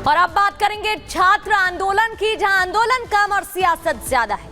और अब बात करेंगे छात्र आंदोलन की, जहां आंदोलन कम और सियासत ज्यादा है।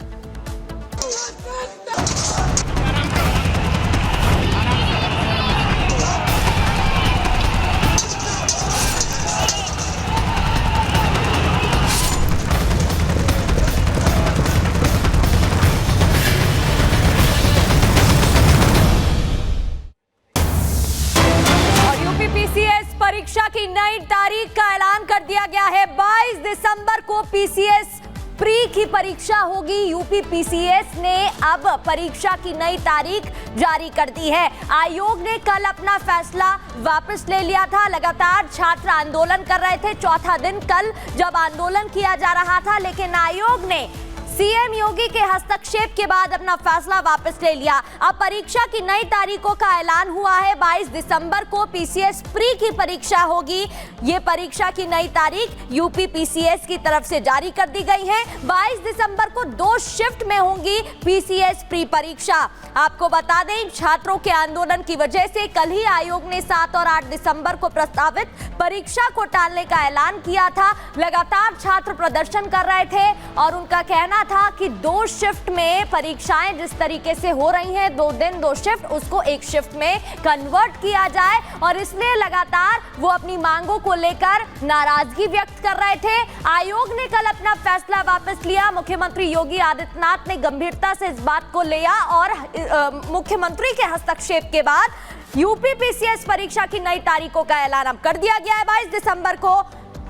पीसीएस परीक्षा की नई तारीख का ऐलान कर दिया गया है। 22 दिसंबर को पीसीएस प्री की परीक्षा होगी। यूपी पीसीएस ने अब परीक्षा की नई तारीख जारी कर दी है। आयोग ने कल अपना फैसला वापस ले लिया था। लगातार छात्र आंदोलन कर रहे थे। चौथा दिन कल जब आंदोलन किया जा रहा था, लेकिन आयोग ने सीएम योगी के हस्तक्षेप के बाद अपना फैसला वापस ले लिया। अब परीक्षा की नई तारीखों का ऐलान हुआ है। 22 दिसंबर को पीसीएस प्री की परीक्षा होगी। ये परीक्षा की नई तारीख यूपी पीसीएस की तरफ से जारी कर दी गई है। 22 दिसंबर को 2 शिफ्ट में होंगी पीसीएस प्री परीक्षा। आपको बता दें, छात्रों के आंदोलन की वजह से कल ही आयोग ने 7 और 8 दिसंबर को प्रस्तावित परीक्षा को टालने का ऐलान किया था। लगातार छात्र प्रदर्शन कर रहे थे और उनका कहना था कि 2 शिफ्ट में परीक्षाएं जिस तरीके से हो रही हैं, 2 दिन 2 शिफ्ट, उसको 1 शिफ्ट में कन्वर्ट किया जाए। और इसलिए लगातार वो अपनी मांगों को लेकर नाराजगी व्यक्त कर रहे थे। आयोग ने कल अपना फैसला वापस लिया। मुख्यमंत्री योगी आदित्यनाथ ने गंभीरता से इस बात को लिया और मुख्यमंत्री के हस्तक्षेप के बाद यूपी पीसीएस परीक्षा की नई तारीखों का ऐलान अब कर दिया गया है। 22 दिसंबर को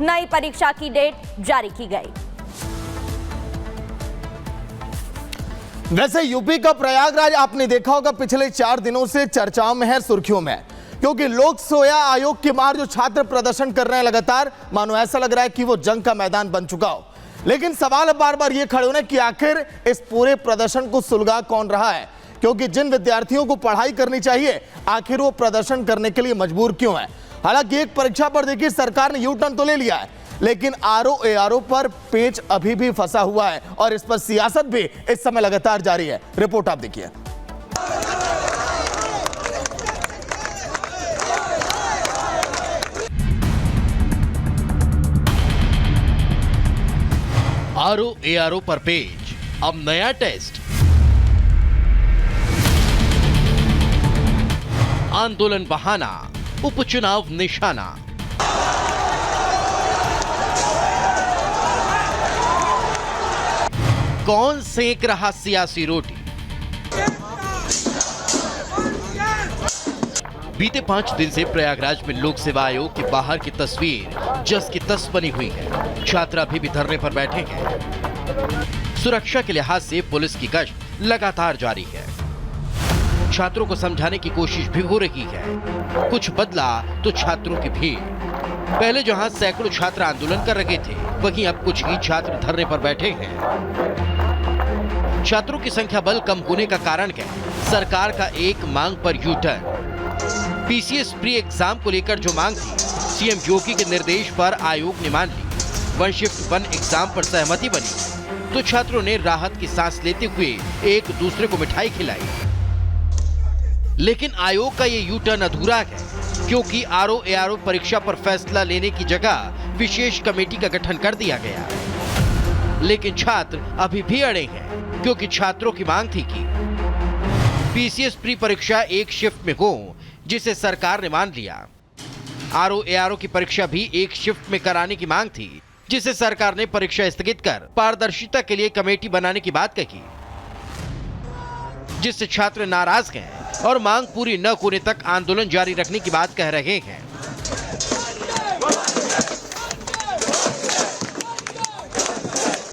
नई परीक्षा की डेट जारी की गई। वैसे यूपी का प्रयागराज आपने देखा होगा पिछले 4 दिनों से चर्चाओं में है, सुर्खियों में है, क्योंकि लोक सेवा आयोग के बाहर जो छात्र प्रदर्शन कर रहे हैं लगातार, मानो ऐसा लग रहा है कि वो जंग का मैदान बन चुका हो। लेकिन सवाल बार बार ये खड़े होने कि आखिर इस पूरे प्रदर्शन को सुलगा कौन रहा है, क्योंकि जिन विद्यार्थियों को पढ़ाई करनी चाहिए आखिर वो प्रदर्शन करने के लिए मजबूर क्यों है। हालांकि एक परीक्षा पर देखिए सरकार ने यू टर्न तो ले लिया है, लेकिन आरओ पर पेच अभी भी फंसा हुआ है और इस पर सियासत भी इस समय लगातार जारी है। रिपोर्ट आप देखिए। आरओ पर पेच, अब नया टेस्ट। आंदोलन बहाना, उपचुनाव निशाना। कौन सेक रहा सियासी रोटी? बीते 5 दिन से प्रयागराज में लोक सेवा आयोग के बाहर की तस्वीर जस की तस बनी हुई है। छात्र अभी भी धरने पर बैठे हैं। सुरक्षा के लिहाज से पुलिस की गश्त लगातार जारी है। छात्रों को समझाने की कोशिश भी हो रही है। कुछ बदला तो छात्रों की भीड़। पहले जहां सैकड़ों छात्र आंदोलन कर रहे थे, वहीं अब कुछ ही छात्र धरने पर बैठे हैं। छात्रों की संख्या बल कम होने का कारण क्या? सरकार का एक मांग पर U turn. PCS pre exam को लेकर जो मांग थी, सीएम योगी के निर्देश पर आयोग ने मान ली। 1 शिफ्ट 1 एग्जाम पर सहमति बनी तो छात्रों ने राहत की सांस लेते हुए एक दूसरे को मिठाई खिलाई। लेकिन आयोग का ये यू टर्न अधूरा है, क्योंकि आरओ परीक्षा पर फैसला लेने की जगह विशेष कमेटी का गठन कर दिया गया। लेकिन छात्र अभी भी अड़े हैं, क्योंकि छात्रों की मांग थी कि पीसीएस प्री परीक्षा 1 शिफ्ट में हो, जिसे सरकार ने मान लिया। आरओ की परीक्षा भी 1 शिफ्ट में कराने की मांग थी, जिसे सरकार ने परीक्षा स्थगित कर पारदर्शिता के लिए कमेटी बनाने की बात कही, जिससे छात्र नाराज हैं और मांग पूरी न होने तक आंदोलन जारी रखने की बात कह रहे हैं।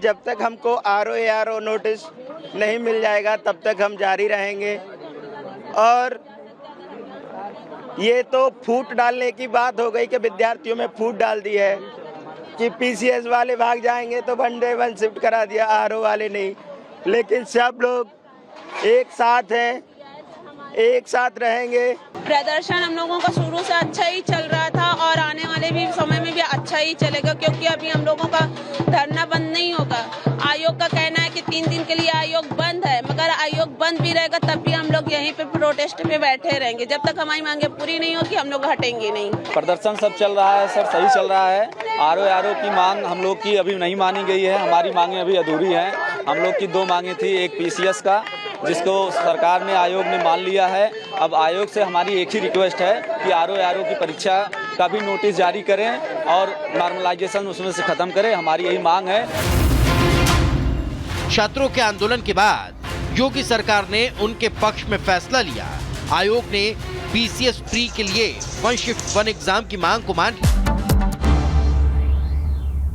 जब तक हमको आरओ नोटिस नहीं मिल जाएगा तब तक हम जारी रहेंगे। और ये तो फूट डालने की बात हो गई कि विद्यार्थियों में फूट डाल दी है कि पीसीएस वाले भाग जाएंगे तो 1 डे 1 शिफ्ट करा दिया, आरओ वाले नहीं। लेकिन सब लोग एक साथ हैं, एक साथ रहेंगे। प्रदर्शन हम लोगों का शुरू से अच्छा ही चल रहा था और आने वाले भी समय में भी अच्छा ही चलेगा, क्योंकि अभी हम लोगों का धरना बंद नहीं होगा। आयोग का कहना है कि 3 दिन के लिए आयोग बंद है, मगर आयोग बंद भी रहेगा तब भी हम लोग यहीं पे प्रोटेस्ट पे बैठे रहेंगे। जब तक हमारी मांगे पूरी नहीं होगी हम लोग हटेंगे नहीं। प्रदर्शन सब चल रहा है सर, सही चल रहा है। आरओ की मांग हम लोग की अभी नहीं मानी गई है, हमारी मांगे अभी अधूरी हैं। हम लोग की 2 मांगे थी, एक पीसीएस का जिसको सरकार ने आयोग ने मान लिया है। अब आयोग से हमारी एक ही रिक्वेस्ट है कि आरओ की परीक्षा का भी नोटिस जारी करें और नॉर्मलाइजेशन उसमें से खत्म करें, हमारी यही मांग है। छात्रों के आंदोलन के बाद योगी सरकार ने उनके पक्ष में फैसला लिया। आयोग ने पीसीएस प्री के लिए 1 शिफ्ट 1 एग्जाम की मांग को मान लिया।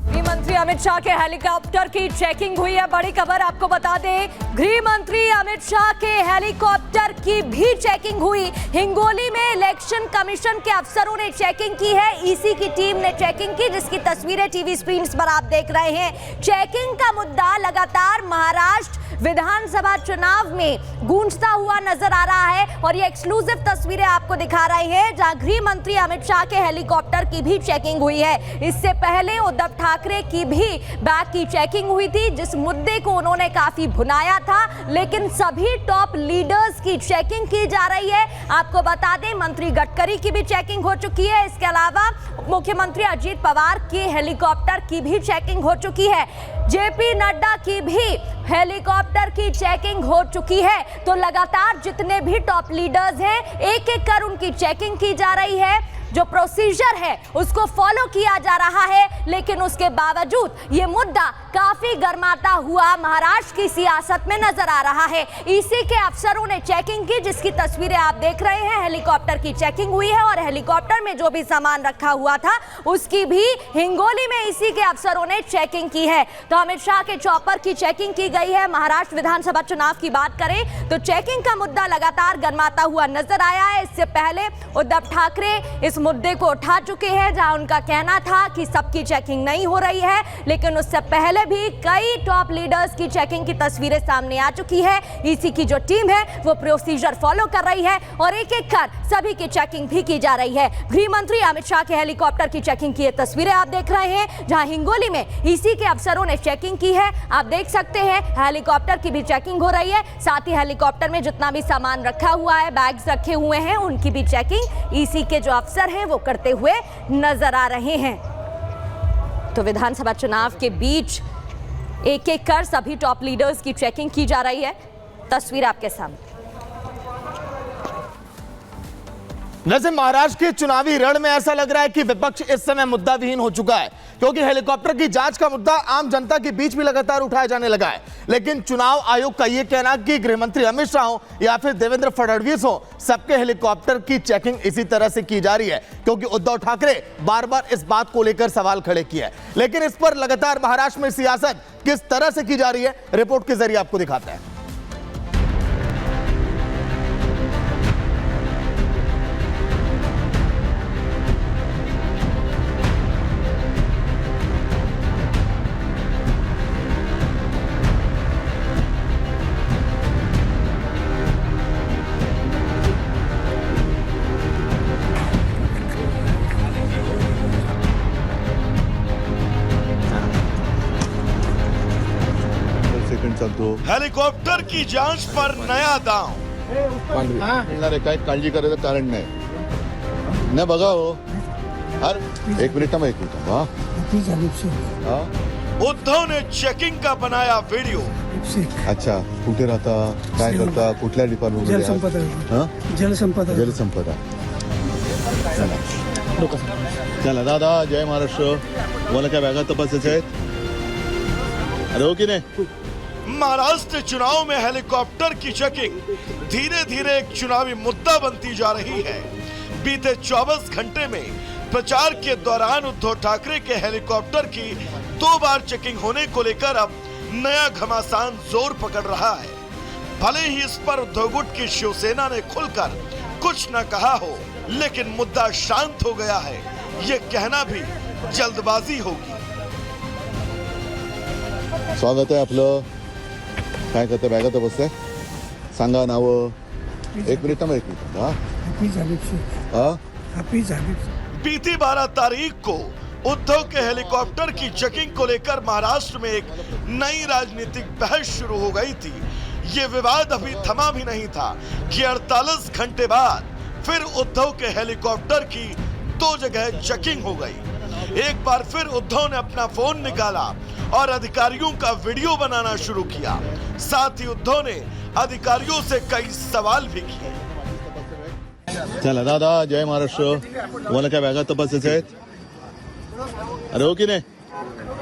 गृह मंत्री अमित शाह के हेलीकॉप्टर की चेकिंग हुई है। बड़ी खबर आपको बता दें, गृह मंत्री अमित शाह के हेलीकॉप्टर की भी चेकिंग हुई। हिंगोली में इलेक्शन कमीशन के अफसरों ने चेकिंग की है, ईसी की टीम ने चेकिंग की, जिसकी तस्वीरें टीवी स्क्रीन पर आप देख रहे हैं। चेकिंग का मुद्दा लगातार महाराष्ट्र विधानसभा चुनाव में गूंजता हुआ नजर आ रहा है और ये एक्सक्लूसिव तस्वीरें आपको दिखा रही है, जहां गृह मंत्री अमित शाह के हेलीकॉप्टर की भी चेकिंग हुई है। इससे पहले उद्धव ठाकरे की भी बैग की चेकिंग हुई थी, जिस मुद्दे को उन्होंने काफी भुनाया था, लेकिन सभी टॉप लीडर्स की चेकिंग की जा रही है। आपको बता दें, मंत्री गडकरी की भी चेकिंग हो चुकी है। इसके अलावा मुख्यमंत्री अजीत पवार के हेलीकॉप्टर की भी चेकिंग हो चुकी है। जेपी नड्डा की भी हेलीकॉप्टर की चेकिंग हो चुकी है। तो लगातार जितने भी टॉप लीडर्स हैं, एक एक कर उनकी चेकिंग की जा रही है। जो प्रोसीजर है उसको फॉलो किया जा रहा है, लेकिन उसके बावजूद ये मुद्दा काफी गर्माता हुआ महाराष्ट्र की सियासत में नजर आ रहा है। ईसी के अफसरों ने चेकिंग की, जिसकी तस्वीरें आप देख रहे हैं। हेलीकॉप्टर की चेकिंग हुई है और हेलीकॉप्टर में जो भी सामान रखा हुआ था उसकी भी हिंगोली में ईसी के अफसरों ने चेकिंग की है। तो अमित शाह के चॉपर की चेकिंग की गई है। महाराष्ट्र विधानसभा चुनाव की बात करें तो चेकिंग का मुद्दा लगातार गर्माता हुआ नजर आया है। इससे पहले उद्धव ठाकरे इस मुद्दे को उठा चुके हैं, जहां उनका कहना था कि सबकी चेकिंग नहीं हो रही है, लेकिन उससे पहले भी कई टॉप लीडर्स की चेकिंग की तस्वीरें सामने आ चुकी है। ईसी की जो टीम है वो प्रोसीजर फॉलो कर रही है और एक एक कर सभी की चेकिंग भी की जा रही है। गृह मंत्री अमित शाह के हेलीकॉप्टर की चेकिंग की ये तस्वीरें आप देख रहे हैं, जहां हिंगोली में ईसी के अफसरों ने चेकिंग की है। आप देख सकते हैं हेलीकॉप्टर की भी चेकिंग हो रही है, साथ ही हेलीकॉप्टर में जितना भी सामान रखा हुआ है, बैग्स रखे हुए हैं, उनकी भी चेकिंग ईसी के जो अफसर हैं वो करते हुए नजर आ रहे हैं। तो विधानसभा चुनाव के बीच एक एक कर सभी टॉप लीडर्स की चेकिंग की जा रही है। तस्वीर आपके सामने। वैसे महाराष्ट्र के चुनावी रण में ऐसा लग रहा है कि विपक्ष इस समय मुद्दा विहीन हो चुका है, क्योंकि हेलीकॉप्टर की जांच का मुद्दा आम जनता के बीच भी लगातार उठाया जाने लगा है। लेकिन चुनाव आयोग का यह कहना कि गृह मंत्री अमित शाह हो या फिर देवेंद्र फडणवीस हो, सबके हेलीकॉप्टर की चेकिंग इसी तरह से की जा रही है, क्योंकि उद्धव ठाकरे बार बार इस बात को लेकर सवाल खड़े किए हैं। लेकिन इस पर लगातार महाराष्ट्र में सियासत किस तरह से की जा रही है, रिपोर्ट के जरिए आपको दिखाते हैं। हेलिकॉप्टर की जांच पर नया दांव। काय काळजी करायचं कारण नाही बघा हो। हर एक मिनिट उद्धव ने चेकिंग का बनाया वीडियो। अच्छा, कुठे राहता, काय करता, कुठल्या डिपार्टमेंट? जलसंपदा। चला दादा, जय महाराष्ट्र। मला काय बॅगा तपासायच्या आहेत? अरे हो की नाही? महाराष्ट्र चुनाव में हेलीकॉप्टर की चेकिंग धीरे धीरे एक चुनावी मुद्दा बनती जा रही है। बीते 24 घंटे में प्रचार के दौरान उद्धव ठाकरे के हेलीकॉप्टर की 2 बार चेकिंग होने को लेकर अब नया घमासान जोर पकड़ रहा है। भले ही इस पर उद्धव गुट की शिवसेना ने खुलकर कुछ न कहा हो, लेकिन मुद्दा शांत हो गया है, ये कहना भी जल्दबाजी होगी। स्वागत आहे आपलं। काय करता, बॅगा तपासताय? सांगा नाव। एक मिनिट बीती 12 तारीख को उद्धव के हेलीकॉप्टर की चेकिंग को लेकर महाराष्ट्र में एक नई राजनीतिक बहस शुरू हो गई थी। ये विवाद अभी थमा भी नहीं था कि 48 घंटे बाद फिर उद्धव के हेलीकॉप्टर की 2 जगह चेकिंग हो गई। एक बार फिर उद्धव ने अपना फोन निकाला और अधिकारियों का वीडियो बनाना शुरू किया। साथ ही उद्धव ने अधिकारियों से कई सवाल भी किए। चला दादा, जय महाराष्ट्र. तुम्हाला काय बॅगा तपासायच्या आहेत? अरे हो की नाही?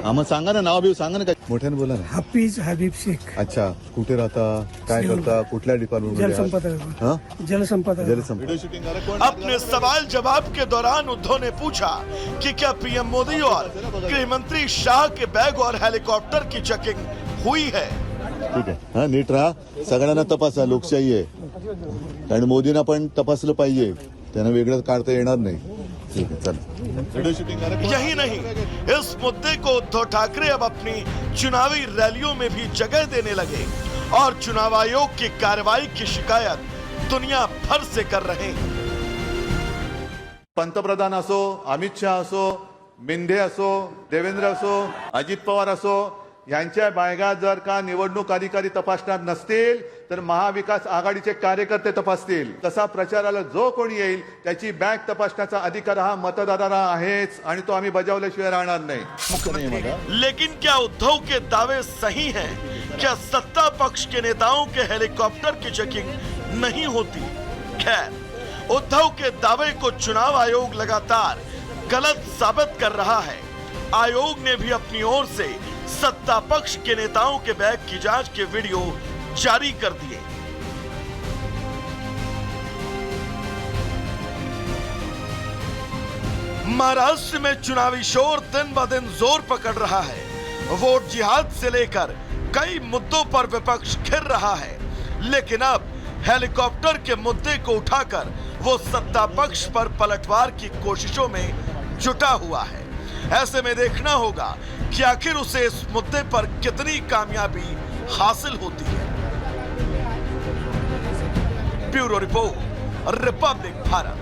मग सांगा ना, नाव बिव सांगा ना, काय मोठ्याने बोला ना. हाफिज हबीब शेख. अच्छा, कुठे राहता, काय करता, कुठल्या जलसंपदा डिपार्टमेंट? जलसंपदा. अपने सवाल जवाब के दौरान उद्धव ने पूछा कि क्या पीएम मोदी और गृह मंत्री शाह के बैग और हेलीकॉप्टर की चेकिंग हुई है। ठीक आहे, हा नीट राहा, सगळ्यांना तपासा, लोकशाही आहे. कारण मोदींना पण तपासलं पाहिजे, त्यांना वेगळं काढता येणार नाही. ठीक आहे, चला. यही नहीं, इस मुद्दे को उद्धव ठाकरे अब अपनी चुनावी रैलियों में भी जगह देने लगे और चुनाव आयोग की कार्रवाई की शिकायत दुनिया भर से कर रहे हैं। पंतप्रधान असो, अमित शाह असो, मिंधे असो, देवेंद्र असो, अजित पवार असो, यांच्या बॅगा जर का निवडणूक अधिकारी तपासणार नसतील तर महाविकास आघाडीचे कार्यकर्ते तपासतील. तसा प्रचाराला जो कोणी येईल त्याची बॅग तपासण्याचा अधिकार हा मतदाराला आहेच आणि तो आम्ही बजावल्याशिवाय राहणार नाही. लेकिन क्या उद्धव के दावे सही हैं? क्या सत्ता पक्ष के नेताओं के हेलीकॉप्टर की चेकिंग नहीं होती? खैर, उद्धव के दावे को चुनाव आयोग लगातार गलत साबित कर रहा है। आयोग ने भी अपनी ओर से सत्ता पक्ष के नेताओं के बैग की जांच के वीडियो जारी कर दिए। महाराष्ट्र में चुनावी शोर दिन ब दिन जोर पकड़ रहा है। वोट जिहाद से लेकर कई मुद्दों पर विपक्ष घिर रहा है, लेकिन अब हेलीकॉप्टर के मुद्दे को उठाकर वो सत्ता पक्ष पर पलटवार की कोशिशों में जुटा हुआ है। ऐसे में देखना होगा कि आखिर उसे इस मुद्दे पर कितनी कामयाबी हासिल होती है। Bureau report, Republic Bharat.